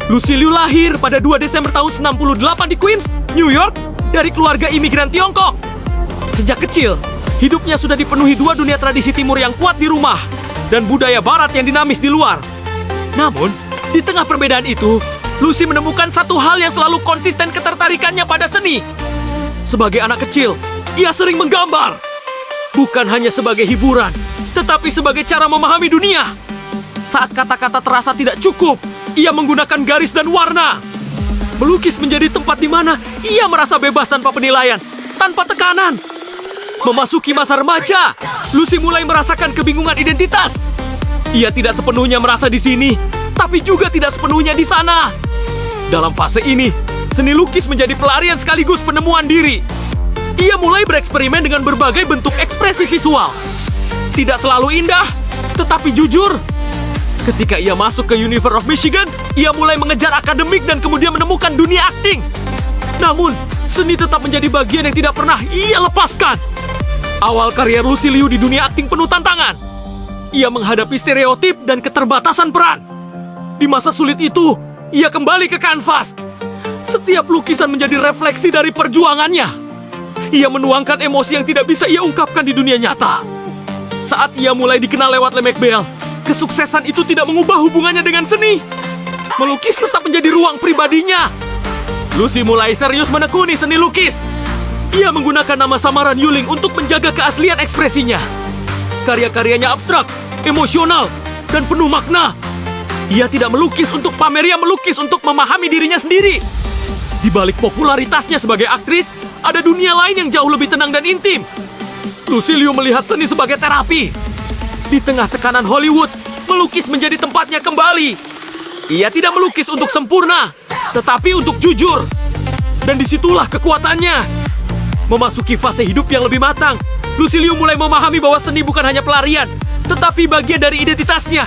Lucy Liu lahir pada 2 Desember tahun 98 di Queens, New York, dari keluarga imigran Tiongkok. Sejak kecil, hidupnya sudah dipenuhi dua dunia tradisi timur yang kuat di rumah dan budaya barat yang dinamis di luar. Namun, di tengah perbedaan itu, Lucy menemukan satu hal yang selalu konsisten ketertarikannya pada seni. Sebagai anak kecil, ia sering menggambar. Bukan hanya sebagai hiburan, tetapi sebagai cara memahami dunia. Saat kata-kata terasa tidak cukup, ia menggunakan garis dan warna. Melukis menjadi tempat di mana ia merasa bebas tanpa penilaian, tanpa tekanan. Memasuki masa remaja, Lucy mulai merasakan kebingungan identitas. Ia tidak sepenuhnya merasa di sini, tapi juga tidak sepenuhnya di sana. Dalam fase ini, seni lukis menjadi pelarian sekaligus penemuan diri. Ia mulai bereksperimen dengan berbagai bentuk ekspresi visual. Tidak selalu indah, tetapi jujur. Ketika ia masuk ke University of Michigan, ia mulai mengejar akademik dan kemudian menemukan dunia akting. Namun, seni tetap menjadi bagian yang tidak pernah ia lepaskan. Awal karier Lucy Liu di dunia akting penuh tantangan. Ia menghadapi stereotip dan keterbatasan peran. Di masa sulit itu, ia kembali ke kanvas. Setiap lukisan menjadi refleksi dari perjuangannya. Ia menuangkan emosi yang tidak bisa ia ungkapkan di dunia nyata. Saat ia mulai dikenal lewat Le Macbeth, kesuksesan itu tidak mengubah hubungannya dengan seni. Melukis tetap menjadi ruang pribadinya. Lucy mulai serius menekuni seni lukis. Ia menggunakan nama samaran Yuling untuk menjaga keaslian ekspresinya. Karya-karyanya abstrak, emosional, dan penuh makna. Ia tidak melukis untuk pamer, ia melukis untuk memahami dirinya sendiri. Di balik popularitasnya sebagai aktris, ada dunia lain yang jauh lebih tenang dan intim. Lucy Liu melihat seni sebagai terapi. Di tengah tekanan Hollywood, melukis menjadi tempatnya kembali. Ia tidak melukis untuk sempurna, tetapi untuk jujur. Dan disitulah kekuatannya. Memasuki fase hidup yang lebih matang, Lucy Liu mulai memahami bahwa seni bukan hanya pelarian, tetapi bagian dari identitasnya.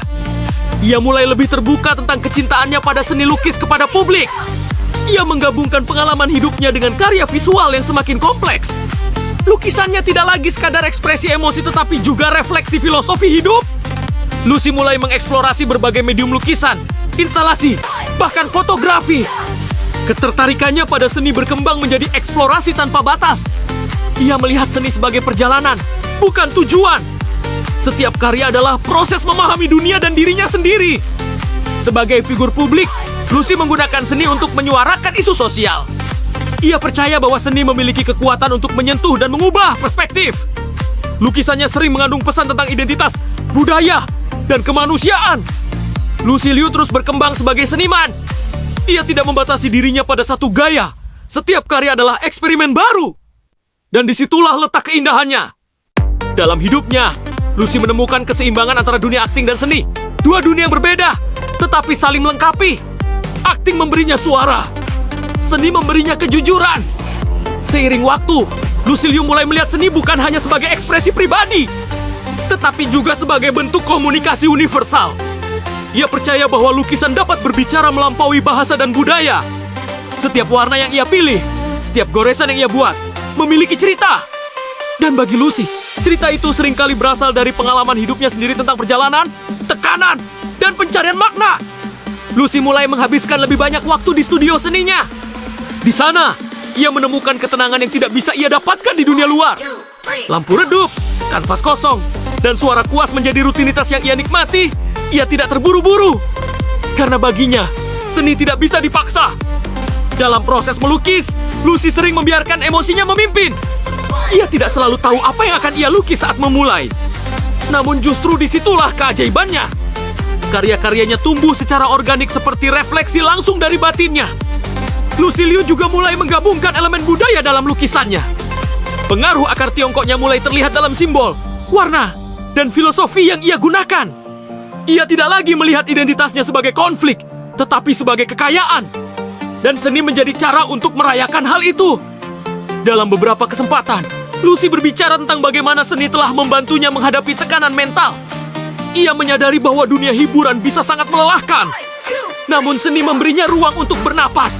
Ia mulai lebih terbuka tentang kecintaannya pada seni lukis kepada publik. Ia menggabungkan pengalaman hidupnya dengan karya visual yang semakin kompleks. Lukisannya tidak lagi sekadar ekspresi emosi tetapi juga refleksi filosofi hidup. Lucy mulai mengeksplorasi berbagai medium lukisan, instalasi, bahkan fotografi. Ketertarikannya pada seni berkembang menjadi eksplorasi tanpa batas. Ia melihat seni sebagai perjalanan, bukan tujuan. Setiap karya adalah proses memahami dunia dan dirinya sendiri. Sebagai figur publik, Lucy menggunakan seni untuk menyuarakan isu sosial. Ia percaya bahwa seni memiliki kekuatan untuk menyentuh dan mengubah perspektif. Lukisannya sering mengandung pesan tentang identitas, budaya, dan kemanusiaan. Lucy Liu terus berkembang sebagai seniman. Ia tidak membatasi dirinya pada satu gaya. Setiap karya adalah eksperimen baru. Dan disitulah letak keindahannya. Dalam hidupnya, Lucy menemukan keseimbangan antara dunia akting dan seni. Dua dunia yang berbeda, tetapi saling melengkapi. Akting memberinya suara, seni memberinya kejujuran. Seiring waktu, Lucy Liu mulai melihat seni bukan hanya sebagai ekspresi pribadi, tetapi juga sebagai bentuk komunikasi universal. Ia percaya bahwa lukisan dapat berbicara melampaui bahasa dan budaya. Setiap warna yang ia pilih, setiap goresan yang ia buat, memiliki cerita. Dan bagi Lucy, cerita itu seringkali berasal dari pengalaman hidupnya sendiri tentang perjalanan, tekanan, dan pencarian makna. Lucy mulai menghabiskan lebih banyak waktu di studio seninya. Di sana, ia menemukan ketenangan yang tidak bisa ia dapatkan di dunia luar. Lampu redup, kanvas kosong, dan suara kuas menjadi rutinitas yang ia nikmati. Ia tidak terburu-buru. Karena baginya, seni tidak bisa dipaksa. Dalam proses melukis, Lucy sering membiarkan emosinya memimpin. Ia tidak selalu tahu apa yang akan ia lukis saat memulai. Namun justru disitulah keajaibannya. Karya-karyanya tumbuh secara organik seperti refleksi langsung dari batinnya. Lucy Liu juga mulai menggabungkan elemen budaya dalam lukisannya. Pengaruh akar Tiongkoknya mulai terlihat dalam simbol, warna, dan filosofi yang ia gunakan. Ia tidak lagi melihat identitasnya sebagai konflik, tetapi sebagai kekayaan. Dan seni menjadi cara untuk merayakan hal itu. Dalam beberapa kesempatan, Lucy berbicara tentang bagaimana seni telah membantunya menghadapi tekanan mental. Ia menyadari bahwa dunia hiburan bisa sangat melelahkan. Namun seni memberinya ruang untuk bernapas.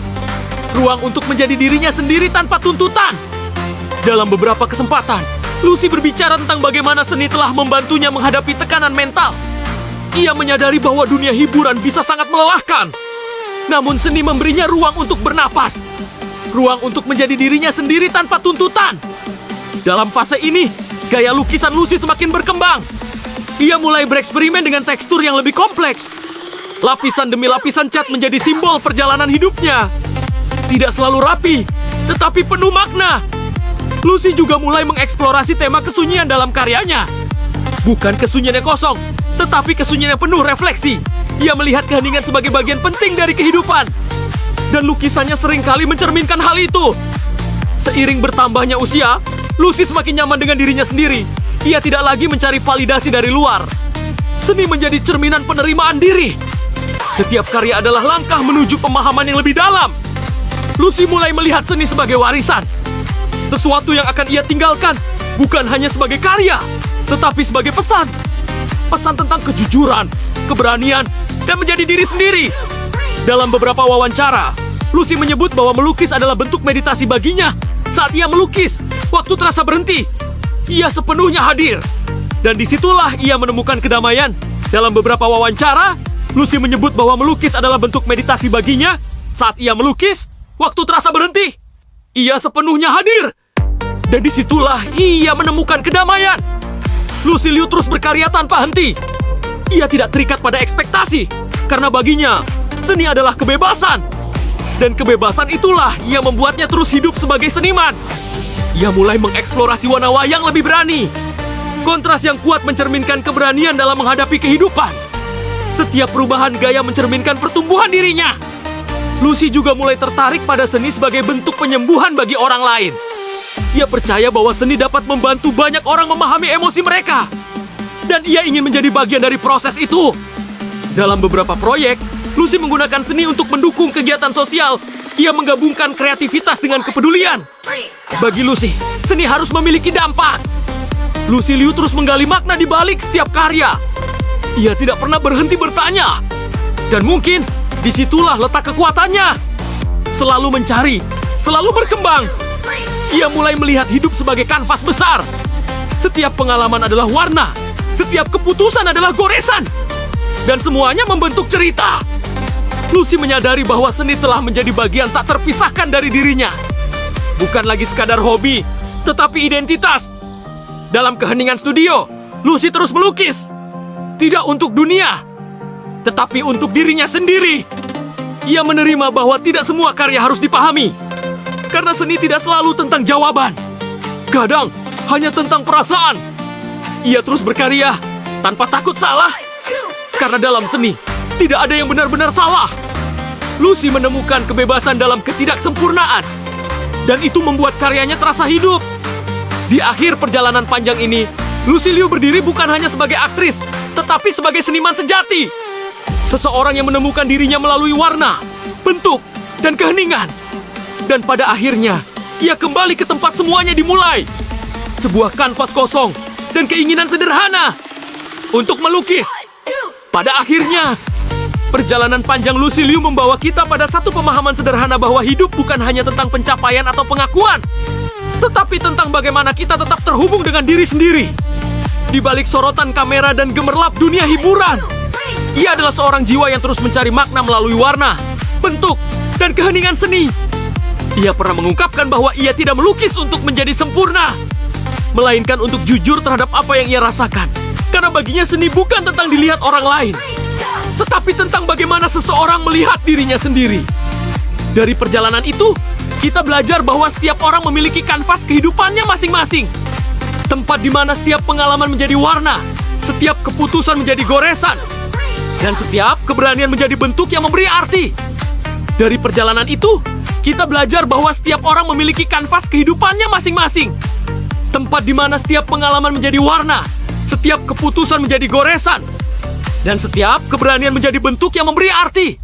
Ruang untuk menjadi dirinya sendiri tanpa tuntutan. Dalam beberapa kesempatan, Lucy berbicara tentang bagaimana seni telah membantunya menghadapi tekanan mental. Ia menyadari bahwa dunia hiburan bisa sangat melelahkan. Namun seni memberinya ruang untuk bernapas. Ruang untuk menjadi dirinya sendiri tanpa tuntutan. Dalam fase ini, gaya lukisan Lucy semakin berkembang. Ia mulai bereksperimen dengan tekstur yang lebih kompleks. Lapisan demi lapisan cat menjadi simbol perjalanan hidupnya. Tidak selalu rapi, tetapi penuh makna. Lucy juga mulai mengeksplorasi tema kesunyian dalam karyanya. Bukan kesunyian yang kosong, tetapi kesunyian yang penuh refleksi. Ia melihat keheningan sebagai bagian penting dari kehidupan. Dan lukisannya seringkali mencerminkan hal itu. Seiring bertambahnya usia, Lucy semakin nyaman dengan dirinya sendiri. Ia tidak lagi mencari validasi dari luar. Seni menjadi cerminan penerimaan diri. Setiap karya adalah langkah menuju pemahaman yang lebih dalam. Lucy mulai melihat seni sebagai warisan. Sesuatu yang akan ia tinggalkan bukan hanya sebagai karya, tetapi sebagai pesan. Pesan tentang kejujuran, keberanian, dan menjadi diri sendiri. Dalam beberapa wawancara, Lucy menyebut bahwa melukis adalah bentuk meditasi baginya. Saat ia melukis, waktu terasa berhenti. Ia sepenuhnya hadir. Dan disitulah ia menemukan kedamaian. Dalam beberapa wawancara, Lucy menyebut bahwa melukis adalah bentuk meditasi baginya. Saat ia melukis, waktu terasa berhenti. Ia sepenuhnya hadir. Dan disitulah ia menemukan kedamaian. Lucy Liu terus berkarya tanpa henti. Ia tidak terikat pada ekspektasi. Karena baginya, seni adalah kebebasan. Dan kebebasan itulah yang membuatnya terus hidup sebagai seniman. Ia mulai mengeksplorasi warna wayang lebih berani. Kontras yang kuat mencerminkan keberanian dalam menghadapi kehidupan. Setiap perubahan gaya mencerminkan pertumbuhan dirinya. Lucy juga mulai tertarik pada seni sebagai bentuk penyembuhan bagi orang lain. Ia percaya bahwa seni dapat membantu banyak orang memahami emosi mereka. Dan ia ingin menjadi bagian dari proses itu. Dalam beberapa proyek, Lucy menggunakan seni untuk mendukung kegiatan sosial. Ia menggabungkan kreativitas dengan kepedulian. Bagi Lucy, seni harus memiliki dampak. Lucy Liu terus menggali makna di balik setiap karya. Ia tidak pernah berhenti bertanya. Dan mungkin disitulah letak kekuatannya. Selalu mencari, selalu berkembang. Ia mulai melihat hidup sebagai kanvas besar. Setiap pengalaman adalah warna. Setiap keputusan adalah goresan. Dan semuanya membentuk cerita. Lucy menyadari bahwa seni telah menjadi bagian tak terpisahkan dari dirinya. Bukan lagi sekadar hobi, tetapi identitas. Dalam keheningan studio, Lucy terus melukis. Tidak untuk dunia, tetapi untuk dirinya sendiri. Ia menerima bahwa tidak semua karya harus dipahami. Karena seni tidak selalu tentang jawaban. Kadang hanya tentang perasaan. Ia terus berkarya tanpa takut salah. Karena dalam seni, tidak ada yang benar-benar salah. Lucy menemukan kebebasan dalam ketidaksempurnaan. Dan itu membuat karyanya terasa hidup. Di akhir perjalanan panjang ini, Lucy Liu berdiri bukan hanya sebagai aktris, tetapi sebagai seniman sejati. Seseorang yang menemukan dirinya melalui warna, bentuk, dan keheningan. Dan pada akhirnya, ia kembali ke tempat semuanya dimulai. Sebuah kanvas kosong dan keinginan sederhana untuk melukis. Pada akhirnya, perjalanan panjang Lucy Liu membawa kita pada satu pemahaman sederhana bahwa hidup bukan hanya tentang pencapaian atau pengakuan, tetapi tentang bagaimana kita tetap terhubung dengan diri sendiri. Di balik sorotan kamera dan gemerlap dunia hiburan, ia adalah seorang jiwa yang terus mencari makna melalui warna, bentuk, dan keheningan seni. Ia pernah mengungkapkan bahwa ia tidak melukis untuk menjadi sempurna, melainkan untuk jujur terhadap apa yang ia rasakan. Karena baginya seni bukan tentang dilihat orang lain, tetapi tentang bagaimana seseorang melihat dirinya sendiri. Dari perjalanan itu, kita belajar bahwa setiap orang memiliki kanvas kehidupannya masing-masing. Tempat di mana setiap pengalaman menjadi warna, setiap keputusan menjadi goresan, dan setiap keberanian menjadi bentuk yang memberi arti. Dari perjalanan itu, kita belajar bahwa setiap orang memiliki kanvas kehidupannya masing-masing. Tempat di mana setiap pengalaman menjadi warna, setiap keputusan menjadi goresan, dan setiap keberanian menjadi bentuk yang memberi arti.